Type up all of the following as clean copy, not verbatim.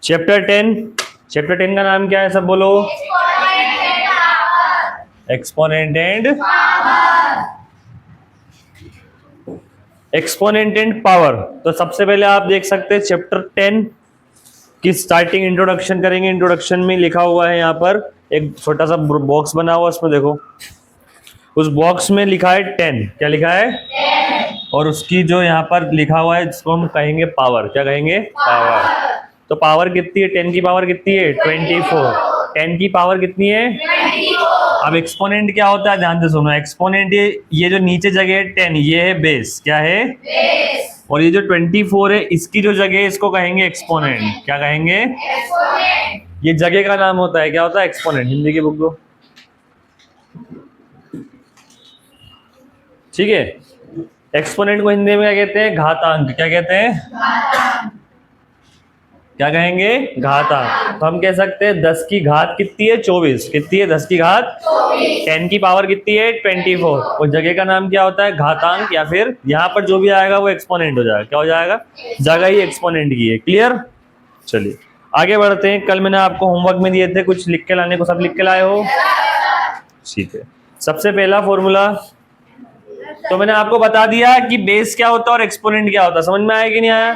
Chapter 10 का नाम क्या है, सब बोलो। Exponent and power. तो सबसे पहले आप देख सकते हैं चैप्टर 10 की स्टार्टिंग इंट्रोडक्शन करेंगे। इंट्रोडक्शन में लिखा हुआ है यहाँ पर एक छोटा सा बॉक्स बना हुआ, उसमें देखो, उस बॉक्स में लिखा है 10। क्या लिखा है? 10। और उसकी जो यहाँ पर लिखा हुआ है जिसको हम कहेंगे पावर, क्या कहेंगे? पावर। तो पावर कितनी है? 10 की पावर कितनी है? 24। 10 की पावर कितनी है? 24। अब एक्सपोनेंट क्या होता है, ध्यान से सुनो। एक्सपोनेंट ये जो नीचे जगह है 10, ये है बेस। क्या है? बेस। और ये जो 24 है, इसकी जो जगह है इसको कहेंगे एक्सपोनेंट। क्या कहेंगे? एक्सपोनेंट। ये जगह का नाम होता है, क्या होता है? एक्सपोनेंट। हिंदी की बुक दो, ठीक है। एक्सपोनेंट को हिंदी में क्या कहते हैं? घातांक। क्या कहते हैं? क्या कहेंगे? घातांक। तो हम कह सकते हैं 10 की घात कितनी है? 24। कितनी है? 10 की घात 24। 10 की पावर कितनी है? 24। और जगह का नाम क्या होता है? घातांक। या फिर यहाँ पर जो भी आएगा वो एक्सपोनेंट हो जाएगा। क्या हो जाएगा? जगह ही एक्सपोनेंट की है। क्लियर? चलिए आगे बढ़ते हैं। कल मैंने आपको होमवर्क में दिए थे कुछ लिख के लाने को, सब लिख के लाए हो? ठीक है। सबसे पहला फॉर्मूला तो मैंने आपको बता दिया कि बेस क्या होता है और एक्सपोनेंट क्या होता है। समझ में आया कि नहीं आया?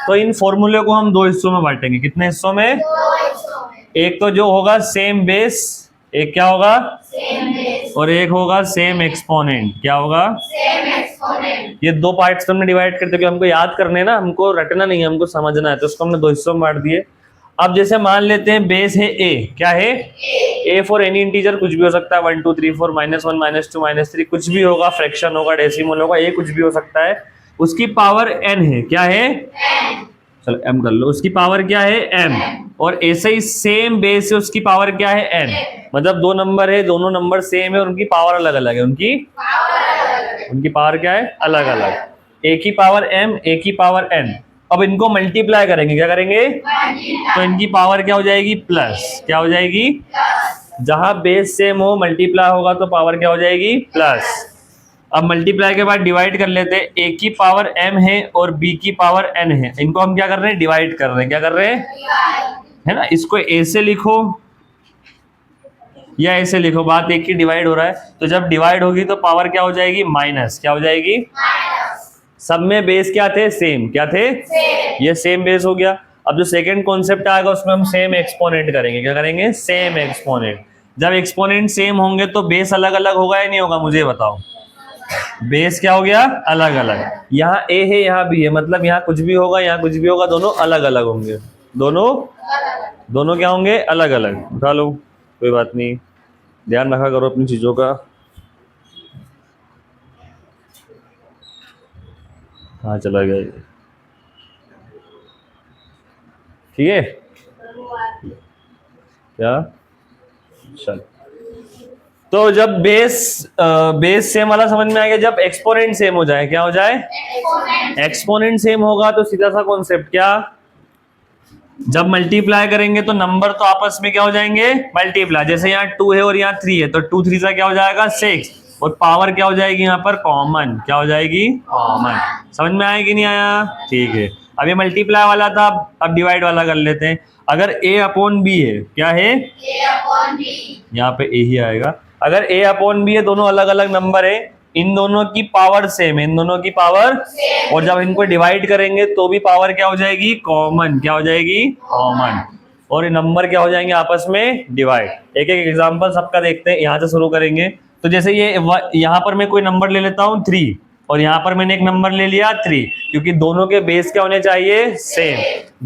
तो इन फॉर्मूले को हम 2 हिस्सों में बांटेंगे। कितने हिस्सों में? 2 हिस्सों में। एक तो जो होगा सेम बेस, एक क्या होगा? Same base. और एक होगा सेम एक्सपोनेंट। क्या होगा? Same exponent. ये 2 पार्ट्स में डिवाइड करते हैं, हमको याद करने ना, हमको रटना नहीं है, हमको समझना है। तो उसको हमने 2 हिस्सों में बांट दिए। अब जैसे मान लेते हैं बेस है ए। क्या है? ए फॉर एनी इंटीजर, कुछ भी हो सकता है, 1 2 3 4 -1 -2 -3, कुछ भी होगा, फ्रैक्शन होगा, डेसिमल होगा, ए कुछ भी हो सकता है। उसकी पावर n है। क्या है? चलो m कर लो। उसकी पावर क्या है? m। और ऐसे ही सेम बेस है, उसकी पावर क्या है? n। मतलब 2 नंबर है, दोनों नंबर सेम है और उनकी पावर अलग अलग है। उनकी पावर क्या है? अलग अलग। ए की पावर m, ए की पावर n। अब इनको मल्टीप्लाई करेंगे। क्या करेंगे? तो इनकी पावर क्या हो जाएगी? प्लस। क्या हो जाएगी? जहां बेस सेम हो मल्टीप्लाई होगा तो पावर क्या हो जाएगी? प्लस। अब मल्टीप्लाई के बाद डिवाइड कर लेते हैं। ए की पावर m है और b की पावर n है। इनको हम क्या कर रहे हैं? डिवाइड कर रहे हैं। क्या कर रहे हैं? है ना। इसको a से लिखो या ऐसे लिखो, बात एक ही, डिवाइड हो रहा है। तो जब डिवाइड होगी तो पावर क्या हो जाएगी? माइनस। क्या हो जाएगी? सब में बेस क्या थे? सेम। क्या थे? सेम। ये सेम बेस हो गया। अब जो सेकंड कॉन्सेप्ट आएगा उसमें हम सेम एक्सपोनेंट करेंगे। क्या करेंगे? Same exponent. जब एक्सपोनेंट सेम होंगे तो बेस अलग अलग होगा या नहीं होगा? मुझे बताओ। बेस क्या हो गया? अलग अलग। यहाँ ए है, यहाँ भी है, मतलब यहाँ कुछ भी होगा, यहाँ कुछ भी होगा, दोनों अलग अलग होंगे। दोनों क्या होंगे? अलग अलग। उठा लो, कोई बात नहीं, ध्यान रखा करो अपनी चीजों का। हाँ चला गया ये, ठीक है। क्या? चल, तो जब बेस सेम वाला समझ में आ गया। जब एक्सपोनेंट सेम हो जाए, क्या हो जाए? एक्सपोनेंट सेम होगा तो सीधा सा कॉन्सेप्ट क्या, जब मल्टीप्लाई करेंगे तो नंबर तो आपस में क्या हो जाएंगे? मल्टीप्लाई। जैसे यहाँ 2 है और यहाँ 3 है तो 2 3 सा क्या हो जाएगा? 6। और पावर क्या हो जाएगी यहाँ पर? कॉमन। क्या हो जाएगी? कॉमन। समझ में आया कि नहीं आया? ठीक है। अब ये मल्टीप्लाई वाला था, अब डिवाइड वाला कर लेते हैं। अगर a अपॉन b है, क्या है? a upon b। यहाँ पे a ही आएगा। अगर a अपॉन b है, दोनों अलग अलग नंबर है, इन दोनों की पावर सेम है, इन दोनों की पावर सेम। और जब इनको डिवाइड करेंगे तो भी पावर क्या हो जाएगी? कॉमन। क्या हो जाएगी? कॉमन। और ये नंबर क्या हो जाएंगे? आपस में डिवाइड। एक एक एग्जांपल सबका देखते हैं, यहाँ से शुरू करेंगे। तो जैसे ये यहाँ पर मैं कोई नंबर ले लेता हूँ 3, और यहाँ पर मैंने एक नंबर ले लिया 3, क्योंकि दोनों के बेस क्या होने चाहिए? सेम।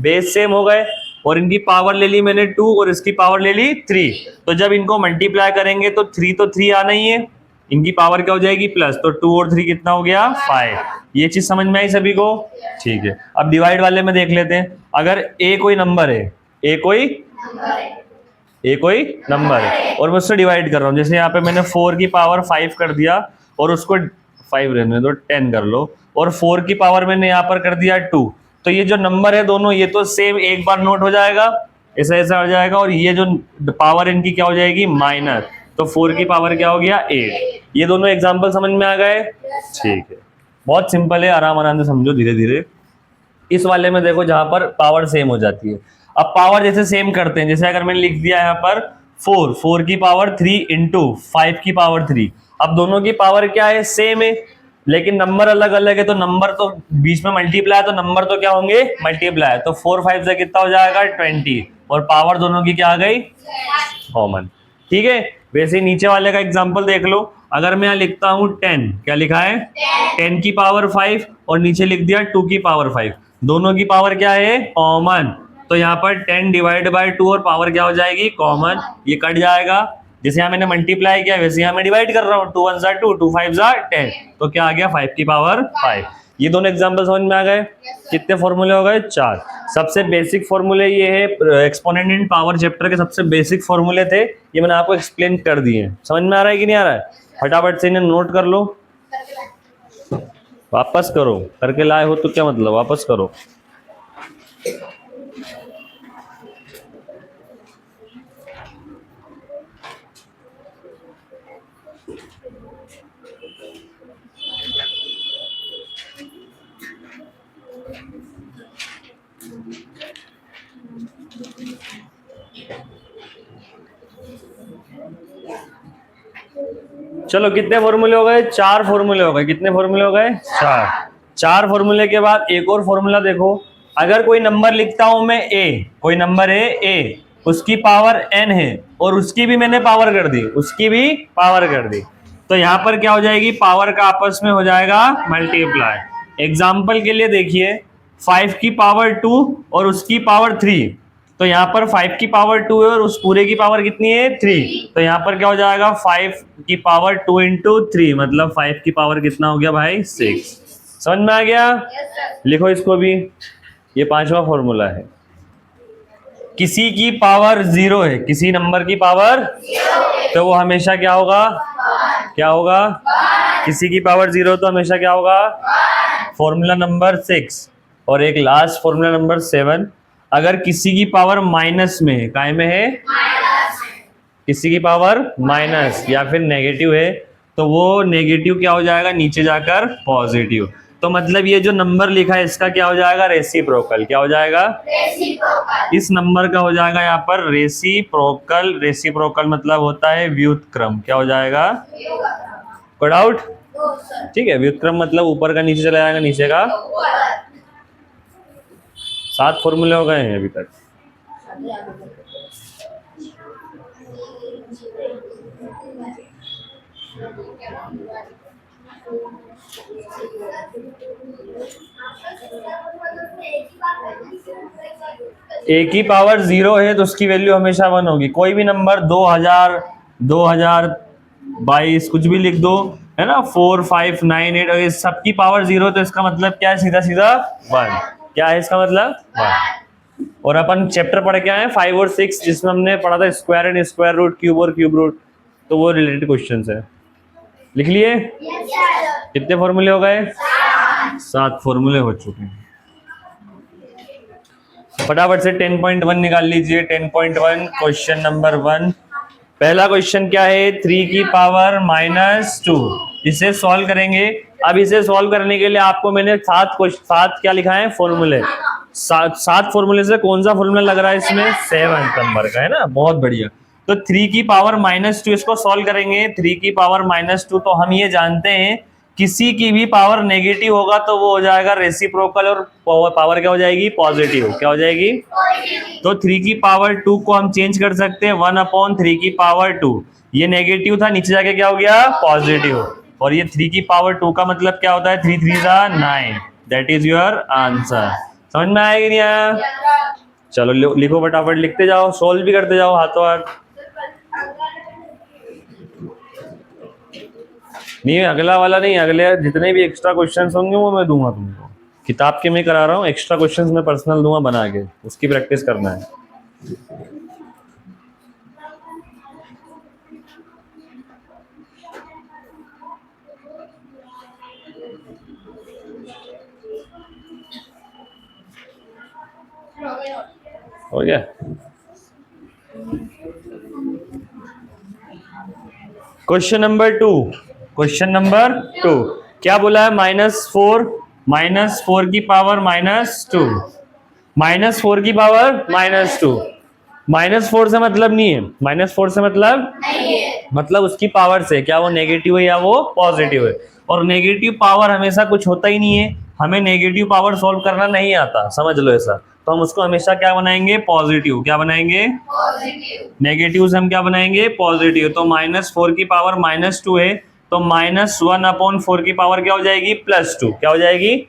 बेस सेम हो गए और इनकी पावर ले ली मैंने 2 और इसकी पावर ले ली 3। तो जब इनको मल्टीप्लाई करेंगे तो 3 तो 3 आना ही है, इनकी पावर क्या हो जाएगी? प्लस। तो 2 और 3 कितना हो गया? 5। ये चीज समझ में आई सभी को? ठीक है। अब डिवाइड वाले में देख लेते हैं। अगर a कोई नंबर है, a कोई नंबर है और मैं उससे डिवाइड कर रहा हूँ, जैसे यहाँ पे मैंने 4 की पावर 5 कर दिया और उसको 5 रहने दो, 10 कर लो, और 4 की पावर मैंने यहाँ पर कर दिया 2। तो ये जो नंबर है दोनों, ये तो सेम एक बार नोट हो जाएगा, ऐसा ऐसा हो जाएगा, और ये जो पावर इनकी क्या हो जाएगी? माइनस। तो 4 की पावर क्या हो गया? 8। ये दोनों एग्जाम्पल समझ में आ गए? ठीक है, बहुत सिंपल है, आराम आराम से समझो, धीरे धीरे। इस वाले में देखो जहां पर पावर सेम हो जाती है। अब पावर जैसे सेम करते हैं, जैसे अगर मैंने लिख दिया यहाँ पर 4 की पावर 3 इंटू 5 की पावर 3। अब दोनों की पावर क्या है, सेम है, लेकिन नंबर अलग अलग है, तो नंबर तो बीच में मल्टीप्लाई, तो नंबर तो क्या होंगे, मल्टीप्लाई। तो 4 5 से कितना हो जाएगा 20, और पावर दोनों की क्या आ गई, कॉमन। ठीक है, वैसे ही नीचे वाले का एग्जांपल देख लो। अगर मैं यहाँ लिखता हूँ 10, क्या लिखा है 10 की पावर 5, और नीचे लिख दिया 2 की पावर 5, दोनों की पावर क्या है, कॉमन। तो यहाँ पर 10 डिवाइड बाय 2 और पावर क्या हो जाएगी, कॉमन, ये कट जाएगा। जैसे यहाँ मैंने मल्टीप्लाई किया वैसे यहाँ मैं डिवाइड कर रहा हूँ, 2 1 2 2 5 10, तो क्या आ गया 5 की पावर 5। ये दोनों एग्जांपल समझ में आ गए। कितने फॉर्मूले हो गए, 4। सबसे बेसिक फॉर्मूले ये है, एक्सपोनेंट इन पावर चैप्टर के सबसे बेसिक फॉर्मूले थे, ये मैंने आपको एक्सप्लेन कर दिए। समझ में आ रहा है कि नहीं आ रहा है, फटाफट से इन्हें नोट कर लो, वापस करो, करके लाए हो तो क्या मतलब, वापस करो। चलो कितने फॉर्मूले हो गए, 4 फॉर्मूले हो गए। कितने फॉर्मूले हो गए, 4। 4 फॉर्मूले के बाद एक और फॉर्मूला देखो। अगर कोई नंबर लिखता हूं मैं ए, कोई नंबर है ए, उसकी पावर n है, और उसकी भी मैंने पावर कर दी, उसकी भी पावर कर दी, तो यहां पर क्या हो जाएगी, पावर का आपस में हो जाएगा मल्टीप्लाई। एग्जाम्पल के लिए देखिए, 5 की पावर 2 और उसकी पावर 3, तो यहाँ पर 5 की पावर 2 है और उस पूरे की पावर कितनी है, 3, तो यहाँ पर क्या हो जाएगा 5 की पावर 2 इंटू 3, मतलब 5 की पावर कितना हो गया भाई, 6। समझ में आ गया, लिखो इसको भी। ये 5वां फॉर्मूला है। किसी की पावर 0 है, किसी नंबर की पावर, तो वो हमेशा क्या होगा, क्या होगा, किसी की पावर 0 तो हमेशा क्या होगा, फॉर्मूला नंबर 6। और एक लास्ट फॉर्मूला नंबर 7, अगर किसी की पावर माइनस में है, काय में है, किसी की पावर माइनस या फिर नेगेटिव है, तो वो नेगेटिव क्या हो जाएगा, नीचे जाकर पॉजिटिव। तो मतलब ये जो नंबर लिखा है इसका क्या हो जाएगा, रेसिप्रोकल। क्या हो जाएगा, रेसिप्रोकल। इस नंबर का हो जाएगा यहाँ पर रेसिप्रोकल। रेसिप्रोकल मतलब होता है व्युत्क्रम। क्या हो जाएगा, कोई डाउट, ठीक है। व्युत्क्रम मतलब ऊपर का नीचे चला जाएगा, नीचे का। 7 फॉर्मूले हो गए हैं अभी तक। ए की पावर 0 है तो उसकी वैल्यू हमेशा 1 होगी। कोई भी नंबर 2000, 2022 कुछ भी लिख दो, है ना, 4 5 9 8, अगर सबकी पावर 0 तो इसका मतलब क्या है, सीधा सीधा 1। क्या है इसका मतलब, 1। और अपन चैप्टर पढ़ के आए 5 और 6, जिसमें हमने पढ़ा था square and square root, cube और क्यूब रूट, तो वो रिलेटेड क्वेश्चंस है। लिख लिए, कितने फॉर्मूले हो गए, 7 फॉर्मूले हो चुके हैं। फटाफट से 10.1 निकाल लीजिए। 10.1 क्वेश्चन नंबर 1। पहला क्वेश्चन क्या है, 3 की पावर -2। इसे सॉल्व करेंगे। अब इसे सॉल्व करने के लिए आपको मैंने 7 क्या लिखा है, फॉर्मूले। 7 फॉर्मूले से कौन सा फॉर्मूला लग रहा है इसमें, 7 नंबर का, है ना, बहुत बढ़िया। तो 3 की पावर -2 इसको सॉल्व करेंगे। 3 की पावर -2, तो हम ये जानते हैं किसी की भी पावर नेगेटिव होगा तो वो हो जाएगा रेसिप्रोकल, और पावर क्या हो जाएगी, पॉजिटिव। क्या हो जाएगी, तो 3 की पावर 2 को हम चेंज कर सकते हैं 1/3 की पावर 2। ये नेगेटिव था, नीचे जाके क्या हो गया, पॉजिटिव। और ये 3 की पावर 2 का मतलब क्या होता है, 3 3 9। That is your answer. समझ में आया कि नहीं आया, चलो लिखो फटाफट, लिखते जाओ, सोल्व भी करते जाओ हाथों हाथ। नहीं, अगला वाला नहीं, अगले जितने भी एक्स्ट्रा क्वेश्चंस होंगे वो मैं दूंगा तुमको। किताब के मैं करा रहा हूँ, एक्स्ट्रा क्वेश्चंस मैं पर्सनल दूंगा बना के, उसकी प्रैक्टिस करना है। हो गया। Question number 2। क्वेश्चन नंबर 2 क्या बोला है, -4 -4 की पावर -2, -4 की पावर -2। -4 से मतलब नहीं है, -4 से मतलब उसकी पावर से क्या वो नेगेटिव है या वो पॉजिटिव है। और नेगेटिव पावर हमेशा कुछ होता ही नहीं है, हमें नेगेटिव पावर सॉल्व करना नहीं आता, समझ लो ऐसा। तो हम उसको हमेशा क्या बनाएंगे, पॉजिटिव। क्या बनाएंगे, नेगेटिव से हम क्या बनाएंगे, पॉजिटिव। तो -4 की पावर -2 है, तो -1/4 की पावर क्या हो जाएगी, +2। क्या हो जाएगी,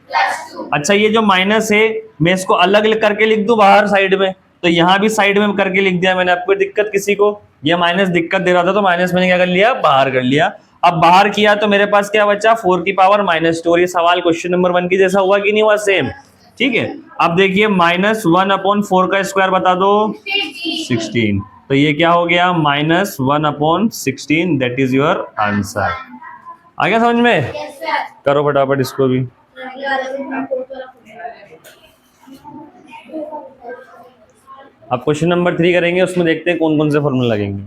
अच्छा ये जो माइनस है मैं इसको अलग करके लिख दूं बाहर साइड में, तो यहाँ भी साइड में करके लिख दिया मैंने। आपको दिक्कत किसी को, ये माइनस दिक्कत दे रहा था तो माइनस मैंने क्या कर लिया, बाहर कर लिया। अब बाहर किया तो मेरे पास क्या बचा, 4 की पावर -2। और ये सवाल क्वेश्चन नंबर 1 की जैसा हुआ कि नहीं हुआ, सेम। ठीक है, अब देखिए -1/4 का स्क्वायर बता दो, 16। तो ये क्या हो गया, -1/16। That is your answer. आ गया समझ में? करो फटाफट इसको भी। अब क्वेश्चन नंबर 3 करेंगे, उसमें देखते हैं कौन कौन से फॉर्मूला लगेंगे।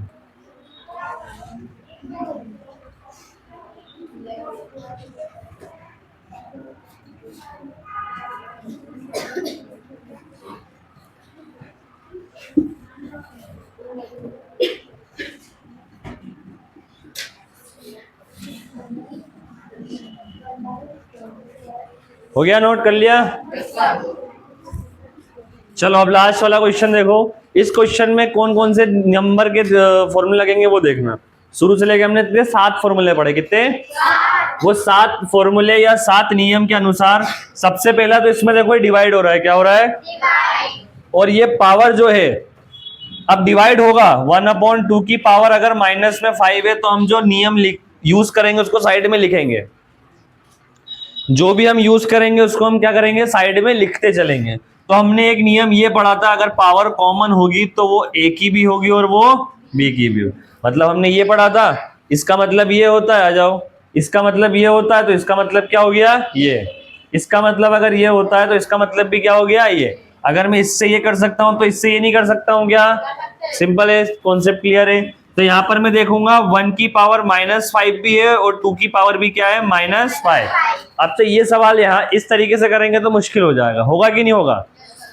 हो गया, नोट कर लिया? चलो अब लास्ट वाला क्वेश्चन देखो। इस क्वेश्चन में कौन कौन से नंबर के फॉर्मूले लगेंगे वो देखना। शुरू से लेके हमने 7 फॉर्मूले पढ़े, कितने, वो 7 फॉर्मूले या 7 नियम के अनुसार सबसे पहला तो इसमें देखो डिवाइड हो रहा है। क्या हो रहा है, और ये पावर जो है अब डिवाइड होगा। 1/2 की पावर अगर -5 है तो हम जो नियम यूज करेंगे उसको साइड में लिखेंगे। जो भी हम यूज करेंगे उसको हम क्या करेंगे, साइड में लिखते चलेंगे। तो हमने एक नियम ये पढ़ा था, अगर पावर कॉमन होगी तो वो a की भी होगी और वो b की भी होगी। मतलब हमने ये पढ़ा था, इसका मतलब ये होता है, आ जाओ, इसका मतलब ये होता है तो इसका मतलब क्या हो गया, ये। इसका मतलब अगर ये होता है तो इसका मतलब भी क्या हो गया, ये। अगर मैं इससे ये कर सकता हूं तो इससे ये नहीं कर सकता हूं क्या? सिंपल है, कॉन्सेप्ट क्लियर है। तो यहाँ पर मैं देखूंगा 1 की पावर -5 भी है और 2 की पावर भी क्या है, -5। अब तो ये सवाल यहाँ इस तरीके से करेंगे तो मुश्किल हो जाएगा, होगा कि नहीं होगा?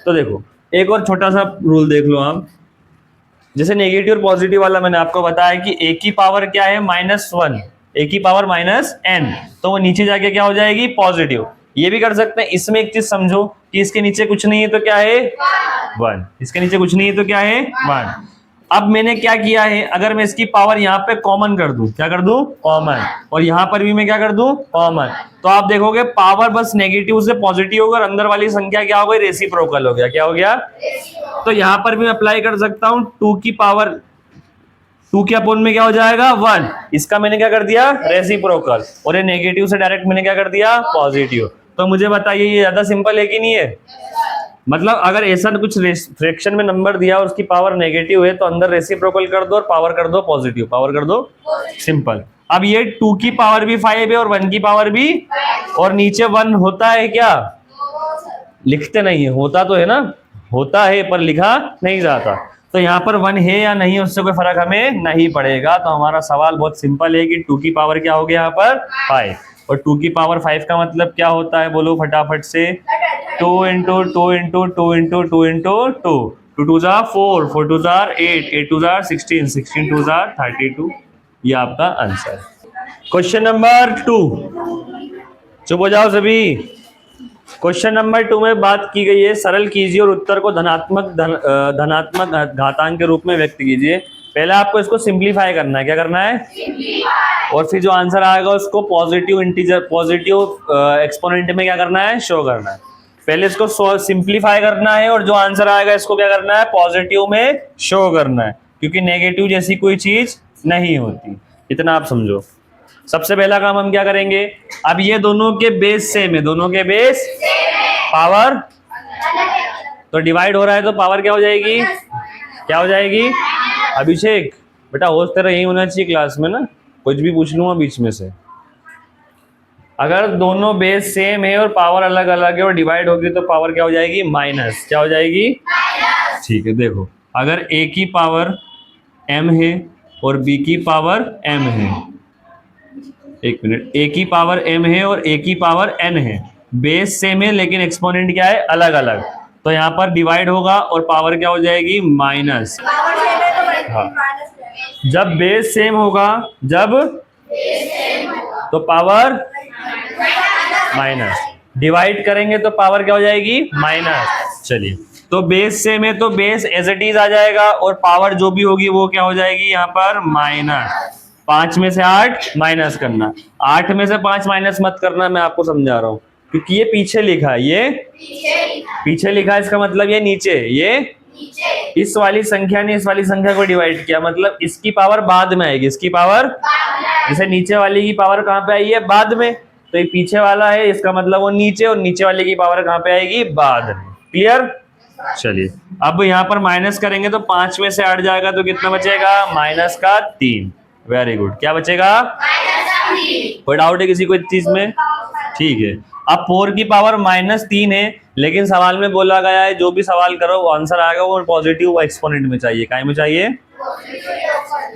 तो देखो एक और छोटा सा रूल देख लो आप। जैसे नेगेटिव और पॉजिटिव वाला मैंने आपको बताया कि a की पावर क्या है, -1, a की पावर -n, तो वो नीचे जाके क्या हो जाएगी, पॉजिटिव। ये भी कर सकते हैं। इसमें एक चीज समझो कि इसके नीचे कुछ नहीं है तो क्या है, 1। इसके नीचे कुछ नहीं है तो क्या है, 1। अब मैंने क्या किया है, अगर मैं इसकी पावर यहाँ पे कॉमन कर दूं, क्या कर दूं, कॉमन, और यहाँ पर भी मैं क्या कर दूं, कॉमन, तो आप देखोगे पावर बस नेगेटिव से पॉजिटिव होगा और अंदर वाली संख्या क्या हो गई, रेसिप्रोकल हो गया। क्या हो गया, तो यहाँ पर भी अप्लाई कर सकता हूँ। 2 की पावर 2 के अपोन में क्या हो जाएगा, 1। इसका मैंने क्या कर दिया, रेसिप्रोकल, और ये नेगेटिव से डायरेक्ट मैंने क्या कर दिया, पॉजिटिव। तो मुझे बताइए ये ज्यादा सिंपल है कि नहीं है? मतलब अगर ऐसा कुछ फ्रैक्शन में नंबर दिया और उसकी पावर नेगेटिव है तो अंदर रेसिप्रोकल कर दो और पावर कर दो पॉजिटिव, पावर कर दो सिंपल। अब ये 2 की पावर भी 5 है और 1 की पावर भी, और नीचे 1 होता है क्या, लिखते नहीं है, होता तो है ना, होता है पर लिखा नहीं जाता। तो यहाँ पर 1 है या नहीं उससे कोई फर्क हमें नहीं पड़ेगा। तो हमारा सवाल बहुत सिंपल है कि 2 की पावर क्या हो गया यहाँ पर, 5, और 2 की पावर 5 का मतलब क्या होता है, बोलो फटाफट से, 2 × 2 × 2 × 2 × 2, 2 2 जार 4, 4 2 जार 8, 8 2 जार 16, 16 2 जार 32। ये आपका आंसर। क्वेश्चन नंबर 2, चुप हो जाओ सभी। क्वेश्चन नंबर 2 में बात की गई है, सरल कीजिए और उत्तर को धनात्मक घातांक के रूप में व्यक्त कीजिए। पहले आपको इसको सिंप्लीफाई करना है। क्या करना है, और फिर जो आंसर आएगा उसको पॉजिटिव इंटीजर, पॉजिटिव एक्सपोनेंट में क्या करना है, शो करना है। पहले इसको सिंप्लीफाई करना है और जो आंसर आएगा इसको क्या करना है, पॉजिटिव में शो करना है, क्योंकि नेगेटिव जैसी कोई चीज नहीं होती। इतना आप समझो। सबसे पहला काम हम क्या करेंगे, अब ये दोनों के बेस सेम है, दोनों के बेस पावर, तो डिवाइड हो रहा है तो पावर क्या हो जाएगी, क्या हो जाएगी, अभिषेक बेटा होश तेरा यही होना चाहिए क्लास में ना, कुछ भी पूछ लूंगा बीच में से। अगर दोनों बेस सेम है और पावर अलग अलग है और डिवाइड होगी तो पावर क्या हो जाएगी, माइनस। क्या हो जाएगी, ठीक है। देखो अगर a की पावर m है और b की पावर m है, एक मिनट, a की पावर m है और a की पावर n है, बेस सेम है लेकिन एक्सपोनेंट क्या है, अलग अलग। तो यहाँ पर डिवाइड होगा और पावर क्या हो जाएगी, माइनस। हाँ, जब बेस सेम होगा, जब तो पावर माइनस, डिवाइड करेंगे तो पावर क्या हो जाएगी, माइनस। चलिए, तो बेस सेम है तो बेस एज इट इज आ जाएगा और पावर जो भी होगी वो क्या हो जाएगी यहाँ पर, माइनस। 5 में से 8 माइनस करना, 8 में से 5 माइनस मत करना, मैं आपको समझा रहा हूँ क्योंकि ये पीछे लिखा है, ये पीछे लिखा है, इसका मतलब ये नीचे, ये इस वाली संख्या ने इस वाली संख्या को डिवाइड किया, मतलब इसकी पावर बाद में आएगी, इसकी पावर, जैसे नीचे वाली की पावर कहाँ पे आई है, बाद में, तो ये पीछे वाला है, इसका मतलब वो नीचे, और नीचे वाले की पावर कहाँ पे आएगी, बाद में। क्लियर? चलिए, अब यहाँ पर माइनस करेंगे तो 5 में से 8 जाएगा तो कितना बचेगा, माइनस का 3। वेरी गुड, क्या बचेगा, कोई डाउट है किसी को इस चीज में? ठीक है, अब 4 की पावर -3 है, लेकिन सवाल में बोला गया है जो भी सवाल करो वो आंसर आएगा वो पॉजिटिव एक्सपोनेंट में चाहिए, काय में चाहिए,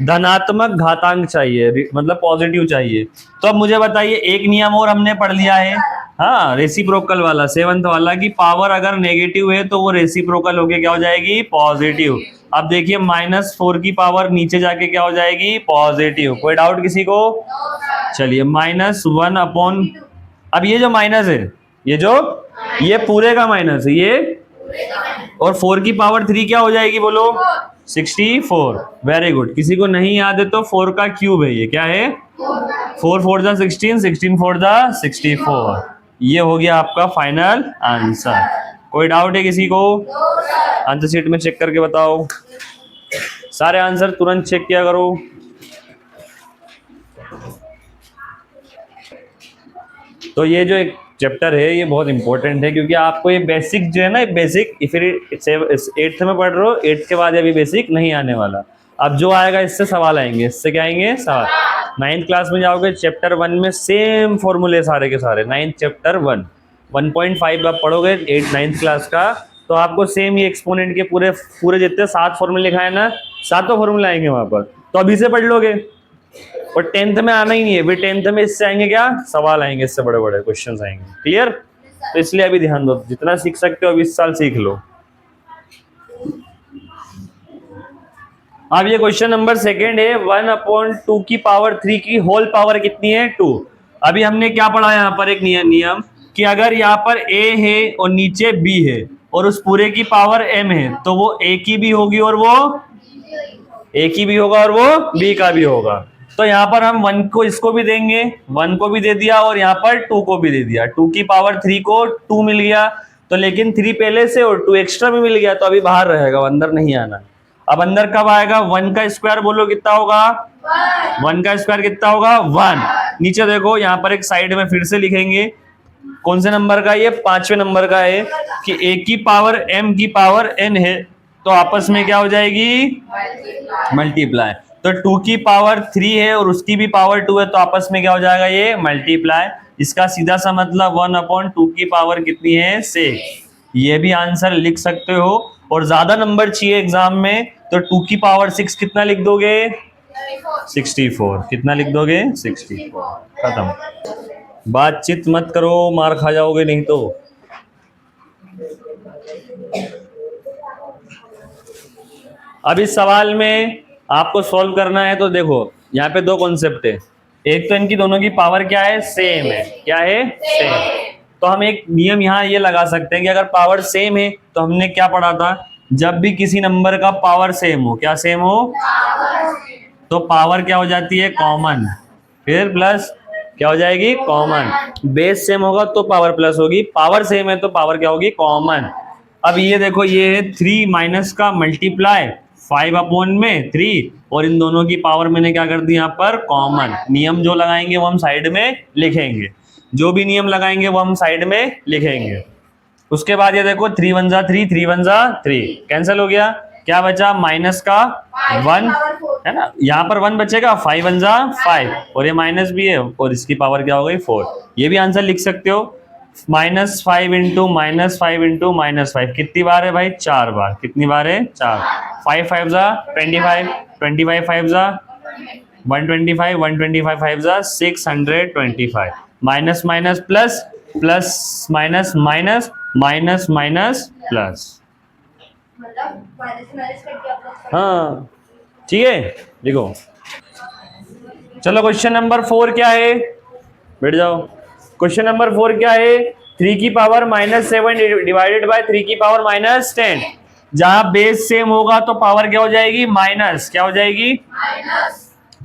धनात्मक घातांक चाहिए, मतलब पॉजिटिव चाहिए। तो अब मुझे बताइए, एक नियम और हमने पढ़ लिया है, हाँ, रेसिप्रोकल वाला, 7th वाला, की पावर अगर नेगेटिव है तो वो रेसिप्रोकल होके क्या हो जाएगी, पॉजिटिव। अब देखिए, -4 की पावर नीचे जाके क्या हो जाएगी, पॉजिटिव। कोई डाउट किसी को? चलिए, -1 अपॉन, अब ये जो माइनस है, ये पूरे का माइनस है ये, और 4 की पावर 3 क्या हो जाएगी, बोलो, 64। वेरी गुड, किसी को नहीं याद है तो 4 का क्यूब है ये, क्या है, 4 4 जा 16, 16 4 जा 64। ये हो गया आपका फाइनल आंसर। कोई डाउट है किसी को? आंसर शीट में चेक करके बताओ, सारे आंसर तुरंत चेक किया करो। तो ये जो एक चैप्टर है ये बहुत इंपॉर्टेंट है, क्योंकि आपको ये बेसिक जो है ना, बेसिक फिर 8th में पढ़ रहे हो, 8th के बाद अभी बेसिक नहीं आने वाला, अब जो आएगा इससे सवाल आएंगे, इससे क्या आएंगे, सवाल। 9th क्लास में जाओगे, चैप्टर 1 में सेम फॉर्मूले सारे के सारे, 9th चैप्टर 1 1.5 आप पढ़ोगे 9th क्लास का, तो आपको सेम ये एक्सपोनेंट के पूरे पूरे जितने 7 फॉर्मूले लिखा है ना, 7 फॉर्मूले आएंगे वहां पर, तो अभी से पढ़ लोगे, और 10th में आना ही नहीं है, फिर 10th में इससे आएंगे क्या, सवाल आएंगे, इससे बड़े बड़े क्वेश्चंस आएंगे। क्लियर? तो इसलिए अभी ध्यान दो, जितना सीख सकते हो अभी इस साल सीख लो। अब ये क्वेश्चन नंबर 2 है, 1/2 की पावर 3 की होल पावर कितनी है, 2। अभी हमने क्या पढ़ा यहाँ पर, एक नियम कि अगर यहाँ पर a है और नीचे b है और उस पूरे की पावर m है, तो वो a की भी होगी और वो a की भी होगा और वो b का भी होगा। तो यहाँ पर हम 1 को इसको भी देंगे, 1 को भी दे दिया और यहाँ पर 2 को भी दे दिया, 2 की पावर 3 को 2 मिल गया, तो लेकिन 3 पहले से और 2 एक्स्ट्रा भी मिल गया, तो अभी बाहर रहेगा, अंदर नहीं आना। अब अंदर कब आएगा, 1 का स्क्वायर बोलो कितना होगा, 1 का स्क्वायर कितना होगा, 1। नीचे देखो, यहाँ पर एक साइड में फिर से लिखेंगे, कौन से नंबर का, ये 5वें नंबर का है, कि a की पावर m की पावर n है, तो आपस में क्या हो जाएगी, मल्टीप्लाई। तो 2 की पावर 3 है और उसकी भी पावर 2 है, तो आपस में क्या हो जाएगा, ये मल्टीप्लाई। इसका सीधा सा मतलब 1/2 की पावर कितनी है, 6। ये भी आंसर लिख सकते हो, और ज्यादा नंबर चाहिए एग्जाम में तो 2 की पावर 6 कितना लिख दोगे, 64। कितना लिख दोगे, 64। खत्म, बातचीत मत करो, मार खा जाओगे नहीं तो। अब इस सवाल में आपको सॉल्व करना है, तो देखो यहाँ पे 2 कॉन्सेप्ट है, एक तो इनकी दोनों की पावर क्या है, सेम है, क्या है, सेम। तो हम एक नियम यहाँ ये लगा सकते हैं कि अगर पावर सेम है, तो हमने क्या पढ़ा था, जब भी किसी नंबर का पावर सेम हो, क्या सेम हो, तो पावर क्या हो जाती है, कॉमन, फिर प्लस क्या हो जाएगी, कॉमन। बेस सेम होगा तो पावर प्लस होगी, पावर सेम है तो पावर क्या होगी, कॉमन। अब ये देखो, ये है 3 माइनस का मल्टीप्लाई 5/3, और इन दोनों की पावर मैंने क्या कर दी यहाँ पर, कॉमन। नियम जो लगाएंगे वो हम साइड में लिखेंगे, जो भी नियम लगाएंगे वो हम साइड में लिखेंगे। उसके बाद ये देखो, 3 1 जा 3, 3 1 जा 3, कैंसिल हो गया, क्या बचा, माइनस का 1 है ना, यहाँ पर 1 बचेगा, 5 1 जा 5, और ये माइनस भी है, और इसकी पावर क्या हो गई, 4। ये भी आंसर लिख सकते हो, -5 इंटू -5 कितनी बार है भाई, 4 बार। कितनी बार है, 4। 5 5 जा 25, 25 5 जा 125, 125 5 जा 625, minus minus plus plus minus minus minus minus plus. मतलब माइनस माइनस करके आप हाँ ठीक है, देखो चलो क्वेश्चन नंबर 4 क्या है, बैठ जाओ। क्वेश्चन नंबर 4 क्या है, 3 की पावर -7 डिवाइडेड बाय 3 की पावर -10। जहां बेस सेम होगा तो पावर क्या हो जाएगी, माइनस, क्या हो जाएगी,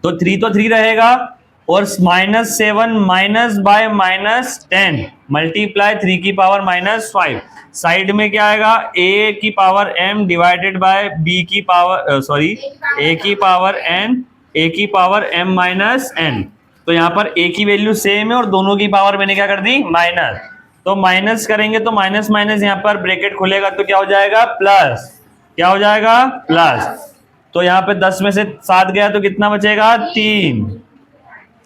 तो 3 तो 3 रहेगा और -7 माइनस बाय -10 मल्टीप्लाई 3 की पावर -5। साइड में क्या आएगा, a की power m divided by b की पावर सॉरी a की पावर n, a की पावर m माइनस n। तो यहाँ पर a की वैल्यू सेम है और दोनों की पावर मैंने क्या कर दी, माइनस। तो माइनस करेंगे तो माइनस माइनस यहाँ पर ब्रैकेट खुलेगा तो क्या हो जाएगा, प्लस, क्या हो जाएगा, प्लस। तो यहाँ पे 10 में से 7 गया तो कितना बचेगा, 3।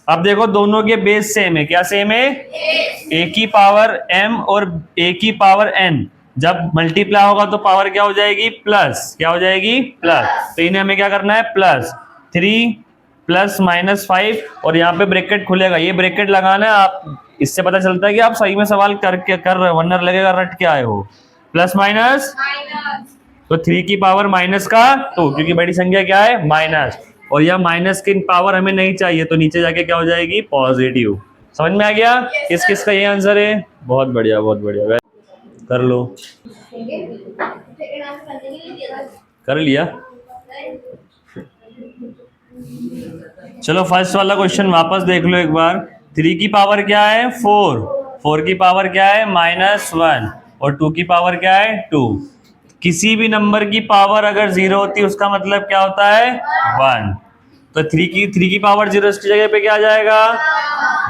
अब देखो दोनों के बेस सेम है, क्या सेम है, a की पावर m और a की पावर n। जब मल्टीप्लाई होगा तो पावर क्या हो जाएगी, प्लस, क्या हो जाएगी, प्लस। तो इन्हें हमें क्या करना है, प्लस 3 प्लस -5 और यहाँ पे ब्रैकेट खुलेगा, ये ब्रैकेट लगाना है। आप इससे पता चलता है कि आप सही में सवाल करके कर रहे हो, वरना लगेगा रट के आए हो। प्लस माइनस, तो 3 की पावर माइनस का 2, क्योंकि बड़ी संख्या क्या है, माइनस। और यह माइनस की पावर हमें नहीं चाहिए, तो नीचे जाके क्या हो जाएगी, पॉजिटिव। समझ में आ गया किस किस का ये आंसर है, बहुत बढ़िया बहुत बढ़िया, कर लो, कर लिया। चलो फर्स्ट वाला क्वेश्चन वापस देख लो एक बार। 3 की पावर क्या है, 4, 4 की पावर क्या है, -1 और 2 की पावर क्या है, 2। किसी भी नंबर की पावर अगर 0 होती है उसका मतलब क्या होता है, 1। तो 3 की पावर 0 इसकी जगह पे क्या आ जाएगा,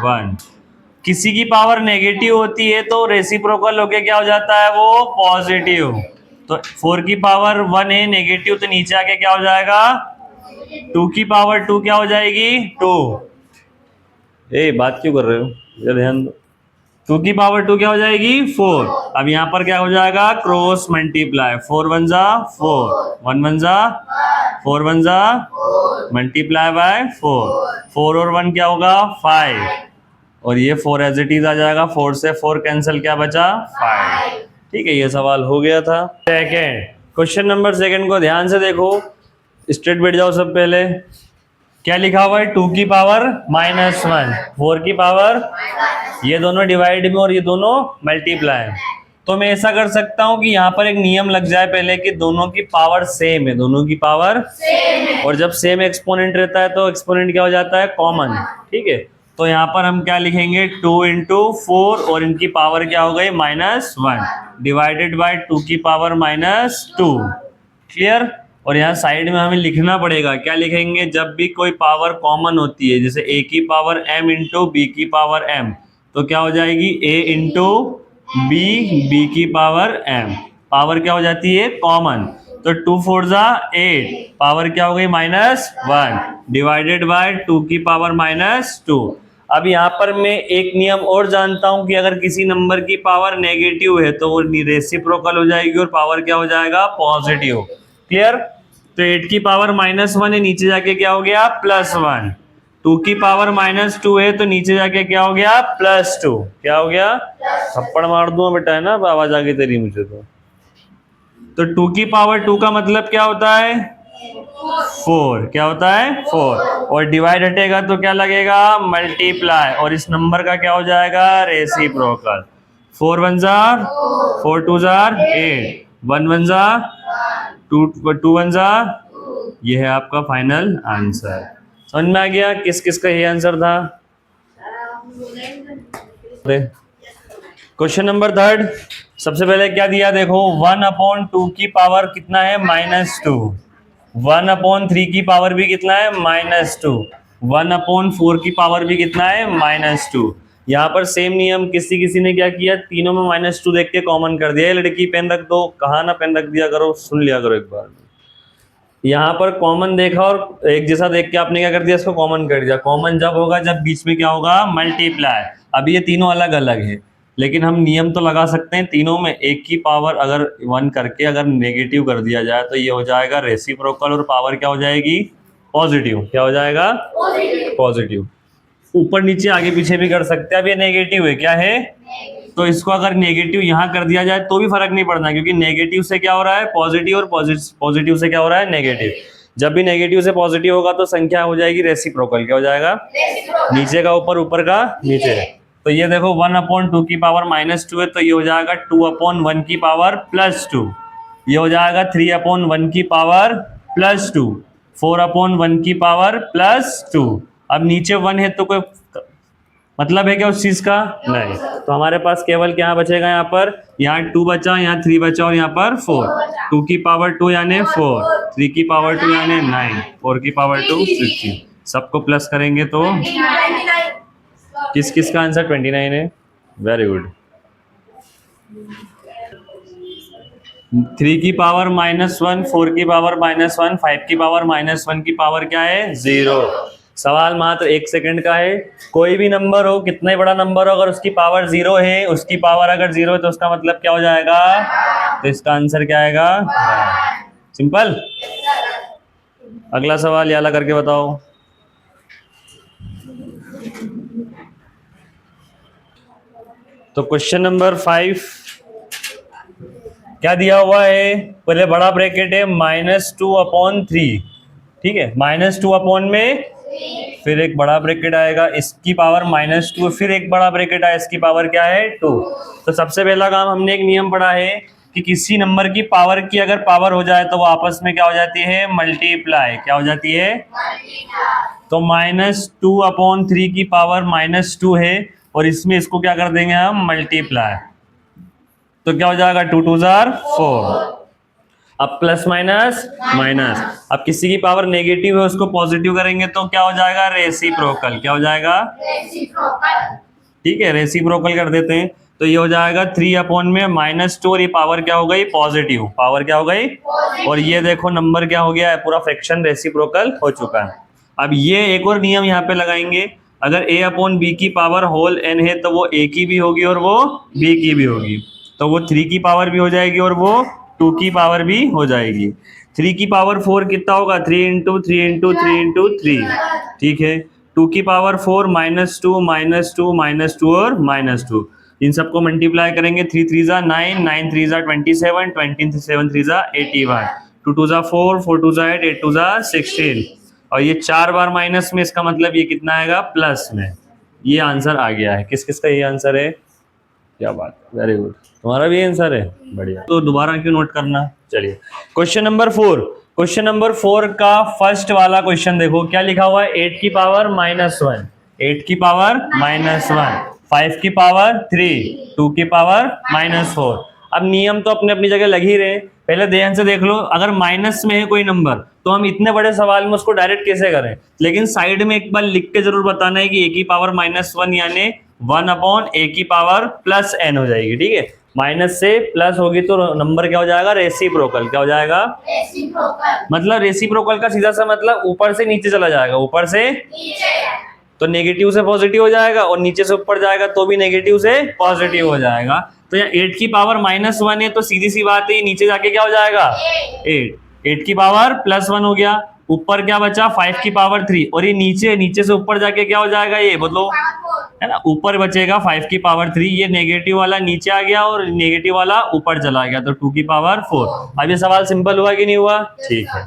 1। किसी की पावर नेगेटिव होती है तो रेसिप्रोकल होके क्या हो जाता है, वो पॉजिटिव। तो 4 की पावर 1 है नेगेटिव, तो नीचे आके क्या हो जाएगा, 2 की पावर 2 क्या हो जाएगी, 2। ए बात क्यों कर रहे हो, ये ध्यान दो। 2 की पावर 2 क्या हो जाएगी, 4। अब यहाँ पर क्या हो जाएगा, क्रॉस मल्टीप्लाई, 4 1 जा 4, 1 1 जा 4 1 जा मल्टीप्लाई बाय 4 और 1 क्या होगा, 5 और ये 4 एज इट इज आ जाएगा, 4 से 4 कैंसिल, क्या बचा, 5। ठीक है, ये सवाल हो गया था। सेकेंड क्वेश्चन नंबर 2 को ध्यान से देखो, स्ट्रेट बैठ जाओ सब। पहले क्या लिखा हुआ है, 2 की पावर -1, 4 की पावर, ये दोनों डिवाइड में और ये दोनों मल्टीप्लाई। तो मैं ऐसा कर सकता हूं कि यहाँ पर एक नियम लग जाए पहले कि दोनों की पावर सेम है, दोनों की पावर सेम है। और जब सेम एक्सपोनेंट रहता है तो एक्सपोनेंट क्या हो जाता है, कॉमन। ठीक है, तो यहाँ पर हम क्या लिखेंगे, 2 × 4 और इनकी पावर क्या हो गई, -1 डिवाइडेड बाय 2 की पावर -2। क्लियर। और यहाँ साइड में हमें लिखना पड़ेगा, क्या लिखेंगे, जब भी कोई पावर कॉमन होती है, जैसे a की पावर m × b की पावर m, तो क्या हो जाएगी, a × b की पावर m, पावर क्या हो जाती है, कॉमन। तो 2 4 जा 8, पावर क्या हो गई, -1 डिवाइडेड बाय 2 की पावर -2। अब यहाँ पर मैं एक नियम और जानता हूं कि अगर किसी नंबर की पावर नेगेटिव है तो वो रेसिप्रोकल हो जाएगी और पावर क्या हो जाएगा, पॉजिटिव। क्लियर। तो 8 की पावर -1 है, नीचे जाके क्या हो गया, +1। 2 की पावर -2 है तो नीचे जाके क्या हो गया, +2। क्या हो गया, थप्पड़ मार दूंगा बेटा, है ना, आवाज आ गई तेरी मुझे तो 2 की पावर 2 का मतलब क्या होता है, 4। क्या होता है, 4। और डिवाइड हटेगा तो क्या लगेगा, मल्टीप्लाई, और इस नंबर का क्या हो जाएगा, रेसिप्रोकल। 4 1 जा 4 2 जा 8, 1 1 जा 2 2 1 जा, ये है आपका फाइनल आंसर। समझ में आ गया किस किस का ये आंसर था। क्वेश्चन नंबर 3, सबसे पहले क्या दिया देखो, 1/2 की पावर कितना है, -2। 1/3 की पावर भी कितना है, -2। 1/4 की पावर भी कितना है, -2। यहाँ पर सेम नियम, किसी किसी ने क्या किया, तीनों में -2 देख के कॉमन कर दिया। ये लड़की पेन रख दो, कहा ना पेन रख दिया करो, सुन लिया करो एक बार। यहाँ पर कॉमन देखा और एक जैसा देख के आपने क्या कर दिया, इसको कॉमन कर दिया। कॉमन जब होगा जब बीच में क्या होगा, मल्टीप्लाई। अब ये तीनों अलग अलग है, लेकिन हम नियम तो लगा सकते हैं, तीनों में एक की पावर अगर 1 करके अगर नेगेटिव कर दिया जाए तो ये हो जाएगा रेसिप्रोकल और पावर क्या हो जाएगी, पॉजिटिव। क्या हो जाएगा, पॉजिटिव। ऊपर नीचे आगे पीछे भी कर सकते हैं। अब ये नेगेटिव है, क्या है, तो इसको अगर नेगेटिव यहाँ कर दिया जाए तो भी फर्क नहीं पड़ना, क्योंकि नेगेटिव से क्या हो रहा है पॉजिटिव, और पॉजिटिव से क्या हो रहा है नेगेटिव। जब भी नेगेटिव से पॉजिटिव होगा तो संख्या हो जाएगी रेसिप्रोकल। क्या हो जाएगा? नीचे का ऊपर, ऊपर का नीचे। तो ये देखो 1/2 की पावर -2 है, तो ये हो जाएगा 2/1 की पावर +2। ये हो जाएगा 3/1 की पावर +2, 4/1 की पावर +2। अब नीचे 1 है तो कोई मतलब है क्या उस चीज का? नहीं। तो हमारे पास केवल क्या बचेगा यहाँ पर? यहाँ 2 बचा, यहाँ 3 बचा, और यहाँ पर 4। 2 की पावर 2 यानी 4, 3 की पावर 2 यानी 9, 4 की पावर 2 16। सबको प्लस करेंगे तो किस किस का आंसर 29 है? Very good. 3 की पावर -1, 4 की पावर -1, 5 की पावर -1 की पावर क्या है? 0। सवाल मात्र 1 सेकंड का है। कोई भी नंबर हो, कितना ही बड़ा नंबर हो, अगर उसकी पावर 0 है, उसकी पावर अगर 0 है तो उसका मतलब क्या हो जाएगा? तो इसका आंसर क्या आएगा? सिंपल। अगला सवाल याला करके बताओ। तो क्वेश्चन नंबर 5 क्या दिया हुआ है? पहले बड़ा ब्रैकेट है -2/3, ठीक है, -2 में फिर एक बड़ा ब्रैकेट आएगा, इसकी पावर -2, फिर एक बड़ा ब्रैकेट आया, इसकी पावर क्या है? 2। तो सबसे पहला काम हमने एक नियम पढ़ा है कि किसी नंबर की पावर की अगर पावर हो जाए तो वो आपस में क्या हो जाती है? मल्टीप्लाई। क्या हो जाती है? तो -2/3 की पावर -2 है, और इसमें इसको क्या कर देंगे हम? मल्टीप्लाई। तो क्या हो जाएगा? 2 2 4। अब प्लस माइनस माइनस। अब किसी की पावर नेगेटिव है उसको पॉजिटिव करेंगे तो क्या हो जाएगा? रेसिप्रोकल। क्या हो जाएगा? ठीक है, रेसिप्रोकल कर देते हैं। तो ये हो जाएगा 3/में -2, और ये पावर क्या हो गई? पॉजिटिव। पावर क्या हो गई? और ये देखो नंबर क्या हो गया है? पूरा फ्रैक्शन रेसिप्रोकल हो चुका है। अब ये एक और नियम यहाँ पे लगाएंगे, अगर a/b की पावर होल n है तो वो a की भी होगी और वो b की भी होगी, तो वो 3 की पावर भी हो जाएगी और वो 2 की पावर भी हो जाएगी। 3 की पावर 4 कितना होगा? 3 × 3 × 3 × 3, ठीक है। 2 की पावर 4 -2 -2 -2 और -2, इन सबको मल्टीप्लाई करेंगे। 3 3 × 9, 9 3 × 27, 27 3 × 81, 2 2 × 4, 4 2 × 8, 8 2 × 16, और ये 4 बार माइनस में, इसका मतलब ये कितना आएगा? प्लस में। ये आंसर आ गया है। किस किस का ये आंसर है? क्या बात है, वेरी गुड। तुम्हारा भी आंसर है, बढ़िया। तो दोबारा क्यों नोट करना? चलिए क्वेश्चन नंबर 4। क्वेश्चन नंबर 4 का फर्स्ट वाला क्वेश्चन देखो, क्या लिखा हुआ है? 8 की पावर -1, 8 की पावर -1, 5 की पावर 3, 2 की पावर -4। अब नियम तो अपने अपनी जगह लग ही रहे। पहले ध्यान से देख लो, अगर माइनस में है कोई नंबर तो हम इतने बड़े सवाल में उसको डायरेक्ट कैसे करें, लेकिन साइड में एक बार लिख के जरूर बताना है कि a की पावर -1 यानी 1/a की पावर +n हो जाएगी, ठीक है। माइनस से प्लस होगी तो नंबर क्या हो जाएगा? रेसिप्रोकल। क्या हो जाएगा? मतलब रेसिप्रोकल का सीधा सा मतलब ऊपर से नीचे चला जाएगा, ऊपर से तो नेगेटिव से पॉजिटिव हो जाएगा, और नीचे से ऊपर जाएगा तो भी नेगेटिव से पॉजिटिव हो जाएगा। तो यहाँ 8 की पावर -1 है, तो सीधी सी बात है नीचे जाके क्या हो जाएगा? 8 की पावर +1 हो गया, ऊपर क्या बचा? 5 की पावर 3, और ये नीचे से ऊपर जाके क्या हो जाएगा? ये बोलो, है ना, ऊपर बचेगा 5 की पावर 3, ये नेगेटिव वाला नीचे आ गया और नेगेटिव वाला ऊपर चला गया, तो 2 की पावर 4। अब ये सवाल सिंपल हुआ कि नहीं हुआ? ठीक है।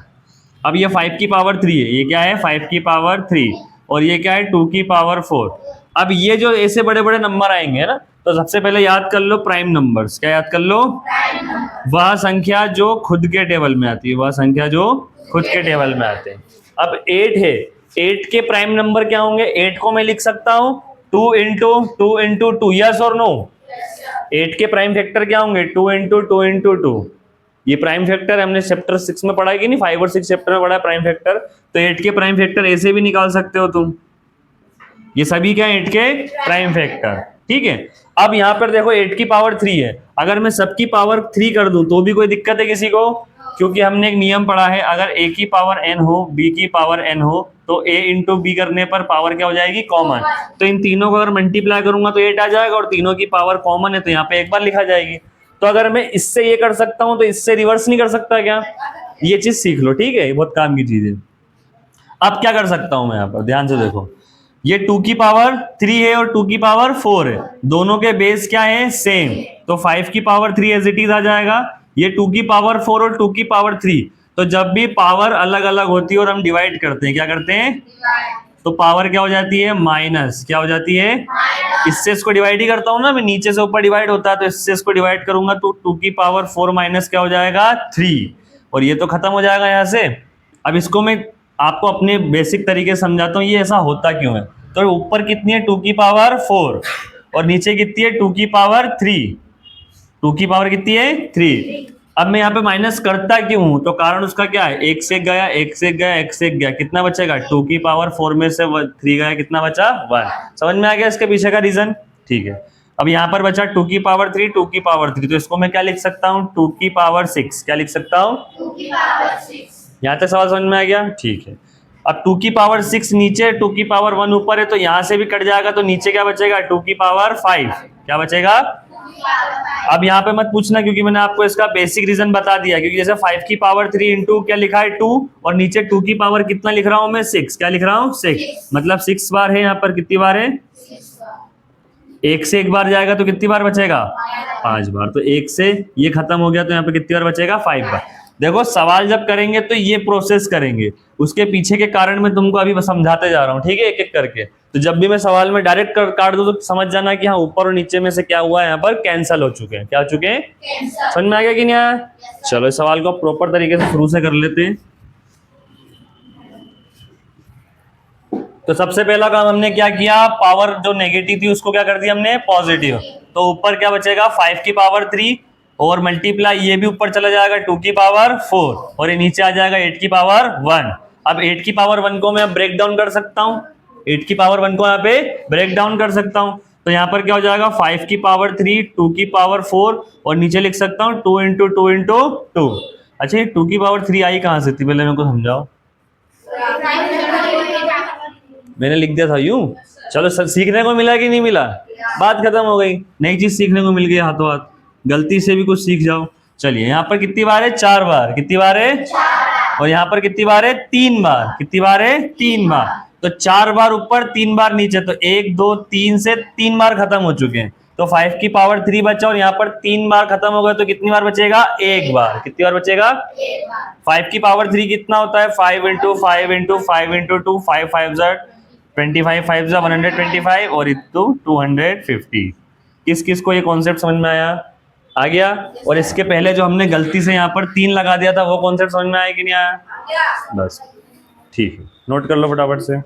अब ये 5 की पावर 3 है, ये क्या है? 5 की पावर 3, और ये क्या है? 2 की पावर 4। अब ये जो ऐसे बड़े बड़े नंबर आएंगे ना, तो सबसे पहले याद कर लो प्राइम नंबर्स। क्या याद कर लो? वह संख्या जो खुद के टेबल में आती है, वह संख्या जो खुद के टेबल में आते हैं। अब 8 है, 8 के प्राइम नंबर क्या होंगे? 8 को मैं लिख सकता हूँ 2 × 2 × 2, यस और नो? 8 के प्राइम फैक्टर क्या होंगे? 2 × 2 × 2। ये प्राइम फैक्टर हमने चैप्टर 6 में पढ़ा है कि नहीं? 5 और 6 चैप्टर में पढ़ा है प्राइम फैक्टर। तो 8 के प्राइम फैक्टर ऐसे भी निकाल सकते हो तुम। ये सभी क्या है? 8 के प्राइम फैक्टर, ठीक है। अब यहाँ पर देखो 8 की पावर 3 है, अगर मैं सबकी पावर 3 कर दूं तो भी कोई दिक्कत है किसी को? क्योंकि हमने एक नियम पढ़ा है, अगर a की पावर n हो, b की पावर n हो, तो a × b करने पर पावर क्या हो जाएगी? कॉमन। तो इन तीनों को अगर मल्टीप्लाई करूंगा तो 8 आ जाएगा, और तीनों की पावर कॉमन है तो यहाँ पे एक बार लिखा जाएगी। तो अगर मैं इससे ये कर सकता हूँ तो इससे रिवर्स नहीं कर सकता क्या? ये चीज सीख लो, ठीक है, ये बहुत काम की चीज है। अब क्या कर सकता हूं मैं? यहाँ पर ध्यान से देखो, ये 2 की पावर 3 है और 2 की पावर 4 है, दोनों के बेस क्या है, सेम, तो 5 की पावर 3 एज इट इज आ जाएगा। ये 2 की पावर 4 और 2 की पावर 3, तो जब भी पावर अलग अलग होती है और हम डिवाइड करते हैं, क्या करते हैं, तो पावर क्या हो जाती है, माइनस, क्या हो जाती है, इससे इसको डिवाइड ही करता हूं ना मैं, नीचे से ऊपर डिवाइड होता है, तो इससे इसको डिवाइड करूंगा तो 2 की पावर 4 माइनस क्या हो जाएगा, 3, और ये तो खत्म हो जाएगा यहाँ से। अब इसको मैं आपको अपने बेसिक तरीके से समझाता हूँ ये ऐसा होता क्यों है। तो ऊपर कितनी है, 2 की पावर 4 और नीचे कितनी है, 2 की पावर 3, 2 की पावर कितनी है, 3। अब मैं यहाँ पे माइनस करता क्यों हूं, तो कारण उसका क्या है, एक से गया, एक से गया, एक से गया, कितना बचेगा, 2 की पावर 4 में से 3 गया, कितना बचा, 1। समझ में आ गया इसके पीछे का रीजन, ठीक है। अब यहाँ पर बचा 2 की पावर 3, 2 की पावर 3, तो इसको मैं क्या लिख सकता हूँ, 2 की पावर 6, क्या लिख सकता हूँ, 2 की पावर 6। यहाँ तक सवाल समझ में आ गया, ठीक है। अब 2 की पावर 6 नीचे, 2 की पावर 1 ऊपर है, तो यहाँ से भी कट जाएगा, तो नीचे क्या बचेगा, 2 की पावर 5, क्या बचेगा। अब यहाँ पे मत पूछना क्योंकि मैंने आपको इसका बेसिक रीजन बता दिया, क्योंकि जैसे 5 की पावर 3 इंटू क्या लिखा है 2, और नीचे 2 की पावर कितना लिख रहा हूं मैं, 6, क्या लिख रहा हूं, 6, मतलब 6 बार है, यहाँ पर कितनी बार है, 6 बार। एक से एक बार जाएगा तो कितनी बार बचेगा, 5 बार, तो एक से ये खत्म हो गया, तो यहाँ पे कितनी बार बचेगा, 5 बार। देखो सवाल जब करेंगे तो ये प्रोसेस करेंगे, उसके पीछे के कारण मैं तुमको अभी समझाते जा रहा हूँ, ठीक है, एक एक करके। तो जब भी मैं सवाल में डायरेक्ट काट दूं तो समझ जाना कि हाँ ऊपर और नीचे में से क्या हुआ है, यहाँ पर कैंसल हो चुके हैं, क्या हो चुके हैं, कैंसल। समझ में आ गया कि नहीं आया। चलो इस सवाल को प्रॉपर तरीके से शुरू से कर लेते हैं। तो सबसे पहला काम हमने क्या किया, पावर जो नेगेटिव थी उसको क्या कर दिया हमने, पॉजिटिव, तो ऊपर क्या बचेगा, 5 की पावर 3 और मल्टीप्लाई ये भी ऊपर चला जाएगा 2 की पावर 4 और ये नीचे आ जाएगा 8 की पावर 1। अब 8 की पावर 1 को मैं ब्रेक डाउन कर सकता हूँ, 8 की पावर 1 को यहाँ पे ब्रेक डाउन कर सकता हूँ, तो यहाँ पर क्या हो जाएगा, 5 की पावर 3, 2 की पावर 4 और नीचे लिख सकता हूँ 2 इंटू 2 इंटू 2। अच्छा ये 2 की पावर 3 आई कहाँ से थी, पहले मेरे को समझाओ, मैंने लिख दिया था यूं। चलो सीखने को मिला कि नहीं मिला, बात खत्म हो गई, नई चीज सीखने को मिल गई हाथों हाथ, गलती से भी कुछ सीख जाओ। चलिए यहाँ पर कितनी बार है, 4 बार, कितनी बार है, और यहाँ पर कितनी बार है, 3 बार, कितनी बार है, 3 बार, तो 4 बार ऊपर 3 बार नीचे, तो 1 2 3 से 3 बार खत्म हो चुके हैं, तो 5 की पावर 3 बचा और यहाँ पर 3 बार खत्म हो गए, तो कितनी बार बचेगा, 1 बार, कितनी बार बचेगा, 5 की पावर 3 कितना होता है, 5 इंटू 5 इंटू 5 इंटू 2, 5 5 25, 5 125 और इतू 250। किस किस को ये कॉन्सेप्ट समझ में आया, आ गया। और इसके पहले जो हमने गलती से यहाँ पर 3 लगा दिया था वो कॉन्सेप्ट समझ में आया कि नहीं आया, बस ठीक है, नोट कर लो फटाफट से।